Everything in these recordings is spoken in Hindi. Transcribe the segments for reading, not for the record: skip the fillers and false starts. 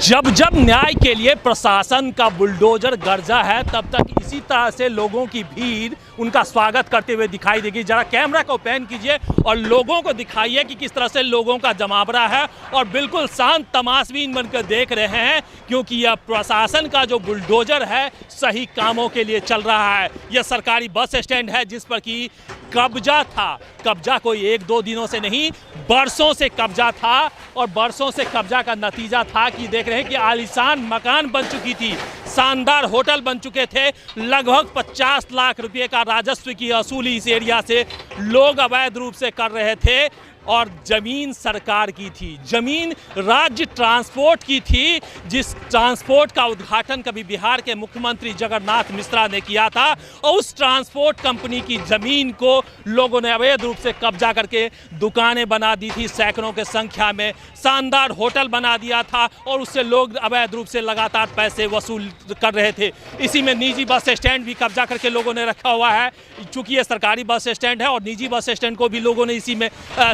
जब जब न्याय के लिए प्रशासन का बुलडोजर गरजा है, तब तक इसी तरह से लोगों की भीड़ उनका स्वागत करते हुए दिखाई देगी। जरा कैमरा को पैन कीजिए और लोगों को दिखाइए कि किस तरह से लोगों का जमावड़ा है और बिल्कुल शांत तमाशबीन बनकर देख रहे हैं, क्योंकि यह प्रशासन का जो बुलडोजर है सही कामों के लिए चल रहा है। यह सरकारी बस स्टैंड है जिस पर कि कब्जा था। कब्जा कोई एक दो दिनों से नहीं, बरसों से कब्जा था और बरसों से कब्जा का नतीजा था कि देख रहे हैं कि आलीशान मकान बन चुकी थी, शानदार होटल बन चुके थे, लगभग 50 लाख रुपए का राजस्व की वसूली इस एरिया से लोग अवैध रूप से कर रहे थे। और जमीन सरकार की थी, जमीन राज्य ट्रांसपोर्ट की थी, जिस ट्रांसपोर्ट का उद्घाटन कभी बिहार के मुख्यमंत्री जगन्नाथ मिश्रा ने किया था। और उस ट्रांसपोर्ट कंपनी की जमीन को लोगों ने अवैध रूप से कब्जा करके दुकानें बना दी थी, सैकड़ों के संख्या में शानदार होटल बना दिया था और उससे लोग अवैध रूप से लगातार पैसे वसूल कर रहे थे। इसी में निजी बस स्टैंड भी कब्जा करके लोगों ने रखा हुआ है। चूंकि ये सरकारी बस स्टैंड है और निजी बस स्टैंड को भी लोगों ने इसी में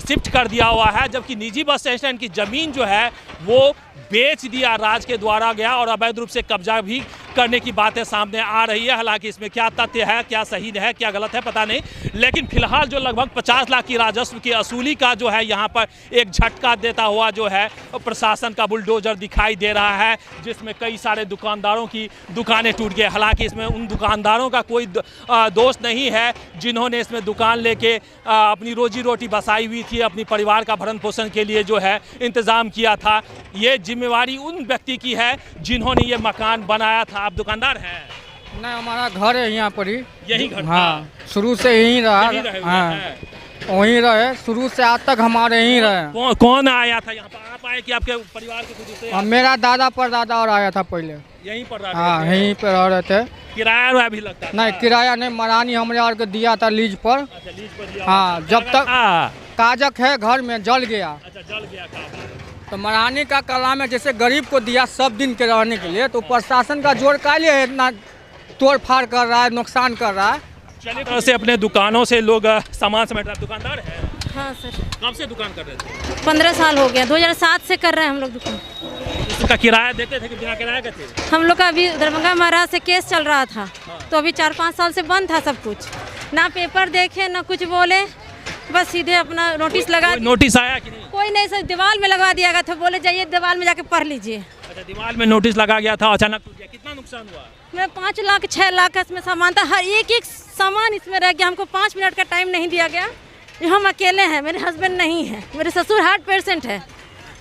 शिफ्ट कर दिया हुआ है, जबकि निजी बस स्टैंड की जमीन जो है वो बेच दिया राज्य के द्वारा गया और अवैध रूप से कब्जा भी करने की बातें सामने आ रही है। हालांकि इसमें क्या तथ्य है, क्या सही है, क्या गलत है, पता नहीं, लेकिन फिलहाल जो लगभग 50 लाख की राजस्व की वसूली का जो है यहाँ पर एक झटका देता हुआ जो है प्रशासन का बुलडोजर दिखाई दे रहा है, जिसमें कई सारे दुकानदारों की दुकानें टूट गई। हालांकि इसमें उन दुकानदारों का कोई दोष नहीं है जिन्होंने इसमें दुकान लेके अपनी रोजी रोटी बसाई हुई थी, अपनी परिवार का भरण पोषण के लिए जो है इंतजाम किया था। ये जिम्मेवारी उन व्यक्ति की है जिन्होंने ये मकान बनाया था। आप दुकानदार हैं? नहीं, हमारा घर है यहाँ पर ही। यही घर? हाँ, शुरू से यहीं रहा। हाँ, वहीं रहे, शुरू से आज तक हमारे यहीं रहे। कौन आया था यहाँ पर? आप आए कि आपके परिवार के खुद से? मेरा दादा परदादा और आया था पहले। यहीं पर? हाँ, यहीं पर रह रहे थे। किराया भी लगता? नहीं, किराया नहीं, मरानी हमने और दिया था लीज पर। अच्छा, लीज पर दिया। हाँ, जब तक काजक है घर में जल गया। अच्छा, जल गया। तो मरानी का कला में जैसे गरीब को दिया सब दिन के रहने के लिए, तो प्रशासन का जोर का लिए इतना तोड़ फाड़ कर रहा है, नुकसान कर रहा है। चलिए, तरह से अपने दुकानों से लोग सामान समेट रहे हैं। दुकानदार है? हाँ सर। कब से दुकान कर रहे थे? 15 साल हो गया, 2007 से कर रहे हैं हम लोग दुकान। इसका किराया देते थे कि बिना किराया के थे? हम लोग का अभी दरभंगा महाराज से केस चल रहा था। हाँ। तो अभी 4-5 साल से बंद था सब कुछ, ना पेपर देखे ना कुछ बोले, बस सीधे अपना नोटिस लगा। नोटिस आया कि नहीं? कोई नहीं सर, दीवार में लगवा दिया गया था, बोले जाइए दीवार में जाके पढ़ लीजिए। अच्छा, दीवार में नोटिस लगा गया था, अचानक टूट गया। कितना नुकसान हुआ? मेरा 5 लाख 6 लाख का इसमें सामान था, हर एक सामान इसमें रह गया। हमको 5 मिनट का टाइम नहीं दिया गया। हम अकेले हैं, मेरे हस्बैंड नहीं है, मेरे ससुर हार्ट पेशेंट है।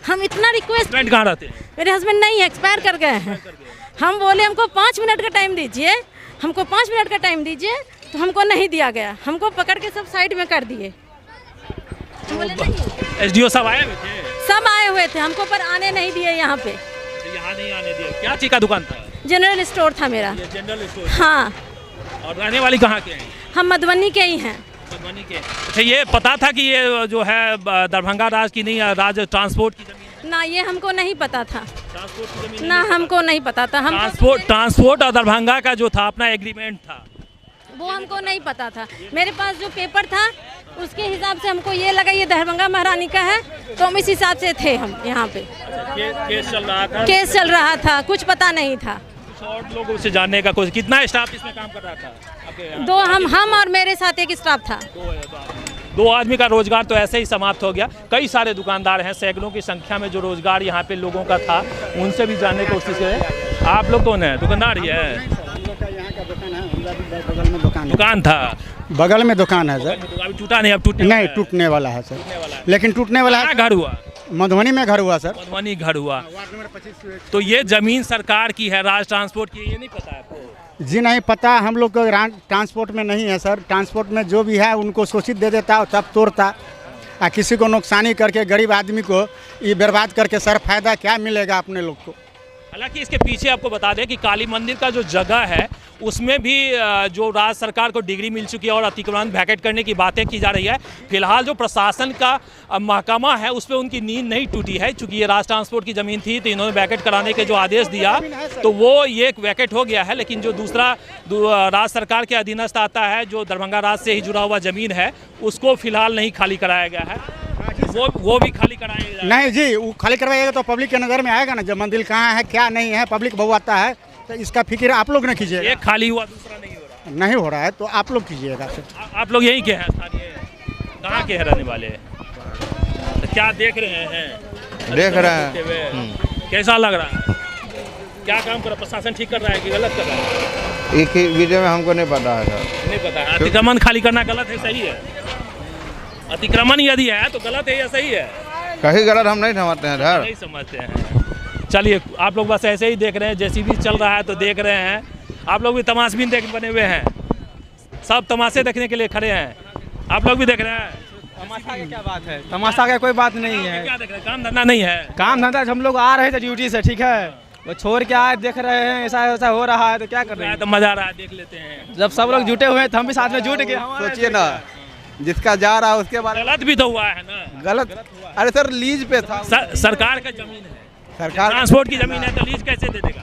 हम इतना रिक्वेस्ट। कहाँ रहते हैं? मेरे हस्बैंड नहीं है, एक्सपायर कर गए हैं। हम बोले हमको 5 मिनट का टाइम दीजिए, हमको 5 मिनट का टाइम दीजिए, तो हमको नहीं दिया गया। हमको पकड़ के सब साइड में कर दिए। एसडीओ सब आए हुए थे? सब आए हुए थे, हमको पर आने नहीं दिए यहाँ पे। यहाँ नहीं आने दिया? क्या चीज का दुकान था? जनरल स्टोर था मेरा। ये जनरल स्टोर? हाँ। और रहने वाली कहाँ के हैं? हम मधुबनी के ही हैं। मधुबनी के? अच्छा, ये पता था कि ये जो है दरभंगा राज की नहीं, राज्य ट्रांसपोर्ट की जमीन? ना, ये हमको नहीं पता था। ट्रांसपोर्ट की जमीन ना, हमको नहीं पता था। हम ट्रांसपोर्ट और दरभंगा का जो था अपना एग्रीमेंट था, वो हमको नहीं पता था। मेरे पास जो पेपर था उसके हिसाब से हमको ये लगा ये दरभंगा महारानी का है, तो हम इस हिसाब से थे हम यहाँ पे। केस चल रहा था? केस चल रहा था, कुछ पता नहीं था। और लोगों से जानने का कोशिश। कितना स्टाफ इसमें काम कर रहा था आपके यहाँ? 2, हम और मेरे साथ एक स्टाफ था। 2 आदमी का रोजगार तो ऐसे ही समाप्त हो गया। कई सारे दुकानदार हैं, सैकड़ों की संख्या में जो रोजगार यहाँ पे लोगों का था, उनसे भी जानने की कोशिश करें। आप लोग कौन है? दुकानदार ही है? दुकान था बगल में, दुकान है सर। अभी टूटा नहीं? अब टूटने वाला है सर, लेकिन टूटने वाला है। घर हुआ? मधुबनी में घर हुआ सर। मधुबनी घर हुआ। तो ये जमीन सरकार की है, राज ट्रांसपोर्ट की, ये नहीं पता है आपको? जी नहीं पता, हम लोग को ट्रांसपोर्ट में नहीं है सर। ट्रांसपोर्ट में जो भी है उनको सूचित दे देता और तब तोड़ता। किसी को नुकसानी करके गरीब आदमी को ये बर्बाद करके सर फायदा क्या मिलेगा अपने लोग को? हालांकि इसके पीछे आपको बता दें कि काली मंदिर का जो जगह है उसमें भी जो राज्य सरकार को डिग्री मिल चुकी है और अतिक्रमण वैकेट करने की बातें की जा रही है। फिलहाल जो प्रशासन का महकमा है उस पर उनकी नींद नहीं टूटी है, चूंकि ये राज्य ट्रांसपोर्ट की ज़मीन थी तो इन्होंने वैकेट कराने के जो आदेश दिया तो वो ये एक वैकेट हो गया है। लेकिन जो दूसरा राज्य सरकार के अधीनस्थ आता है, जो दरभंगा राज से ही जुड़ा हुआ ज़मीन है, उसको फिलहाल नहीं खाली कराया गया है। वो भी खाली कराएंगे? नहीं जी, वो खाली करवाइएगा तो पब्लिक के नज़र में आएगा ना, जब मंदिर कहाँ है क्या नहीं है, पब्लिक बहुत आता है, तो इसका फिक्र आप लोग न कीजिएगा। एक खाली हुआ दूसरा नहीं हो रहा। नहीं हो रहा है तो आप लोग कीजिएगा। आप लोग यहीं के हैं, स्थानीय कहाँ के हैं रहने वाले? तो क्या देख रहे हैं? देख रहे हैं। कैसा लग रहा है? क्या काम कर रहा है प्रशासन? ठीक कर रहा है कि गलत कर रहा है? एक ही वीडियो में हमको नहीं पता है सर। नहीं पता है। अतिक्रमण खाली करना गलत है सही है? अतिक्रमण यदि है तो गलत है या सही है? कहीं गलत हम नहीं समझते हैं सर। नहीं समझते हैं। चलिए आप लोग बस ऐसे ही देख रहे हैं, जैसी भी चल रहा है तो देख रहे हैं। आप लोग भी तमाशबीन देख बने हुए हैं, सब तमाशे देखने के लिए खड़े हैं। आप लोग भी देख रहे हैं। तमाशा की क्या बात है? तमाशा का कोई बात नहीं है। क्या देख रहे हैं? काम धंधा नहीं है? काम धंधा हम लोग आ रहे थे ड्यूटी से, ठीक है, वो छोड़ के आए, देख रहे हैं ऐसा ऐसा हो रहा है तो क्या कर रहे हैं। तो मजा आ रहा है, देख लेते हैं। जब सब लोग जुटे हुए हैं तो हम भी साथ में जुट गए। सोचिए ना, जिसका जा रहा है उसके बारे गलत भी तो हुआ है ना? में गलत। अरे सर लीज पे था, सरकार का जमीन है, सरकार ट्रांसपोर्ट की जमीन है, तो लीज कैसे दे देगा?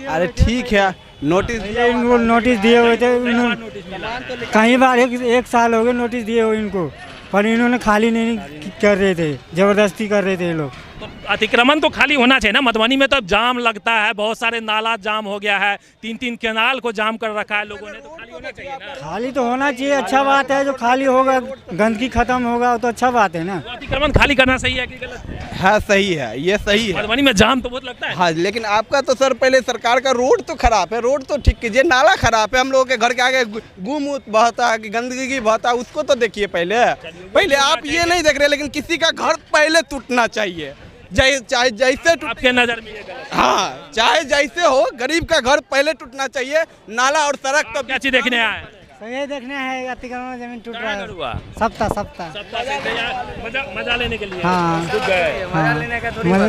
अरे ठीक है, नोटिस इनको नोटिस दिए हुए थे, नोटिस मिला? कई बार एक साल हो गए नोटिस दिए हुए इनको, पर इन्होंने खाली नहीं कर रहे थे, जबरदस्ती कर रहे थे ये लोग। तो अतिक्रमण तो खाली होना चाहिए ना। मधुबनी में तो जाम लगता है, बहुत सारे नाला जाम हो गया है, 3-3 कैनाल को जाम कर रखा है लोगों ने, तो खाली होना चाहिए ना। खाली तो होना चाहिए, अच्छा बात है, जो खाली होगा गंदगी खत्म होगा तो अच्छा बात है ना। तो अतिक्रमण खाली करना सही है कि गलत है? हाँ सही है, ये सही है। मधुबनी में जाम तो बहुत लगता है। हाँ लेकिन आपका तो सर पहले सरकार का रोड तो खराब है, रोड तो ठीक कीजिए। नाला खराब है, हम लोगों के घर के आगे गुमूत बहता है कि गंदगी बहता है, उसको तो देखिए पहले आप ये नहीं देख रहे, लेकिन किसी का घर पहले टूटना चाहिए, चाहे जैसे आपके नजर में ये गलत है? हाँ चाहे जैसे हो, गरीब का घर पहले टूटना चाहिए। नाला और सड़क तो क्या चीज देखने आए? तो ये देखने है अतिक्रमण जमीन टूट रहा है, हुआ सप्ताह सप्ताह से मजा लेने के लिए हाँ। टूट गए।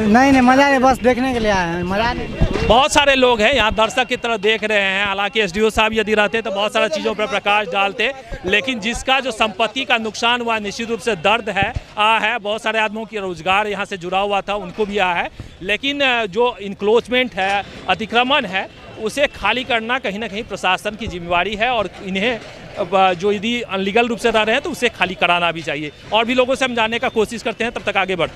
नहीं मजा नहीं, बस देखने के लिए आए हैं, मजा नहीं। बहुत सारे लोग हैं यहाँ दर्शक की तरह देख रहे हैं। हालांकि एसडीओ साहब यदि रहते तो बहुत सारी चीज़ों पर प्रकाश डालते, लेकिन जिसका जो संपत्ति का नुकसान हुआ निश्चित रूप से दर्द है है। बहुत सारे आदमियों की रोजगार यहाँ से जुड़ा हुआ था, उनको भी आया है। लेकिन जो इंक्लोचमेंट है, अतिक्रमण है, उसे खाली करना कहीं ना कहीं प्रशासन की जिम्मेवारी है, और इन्हें जो यदि अनलीगल रूप से रह रहे हैं तो उसे खाली कराना भी चाहिए। और भी लोगों से हम जानने का कोशिश करते हैं, तब तक आगे बढ़ते हैं।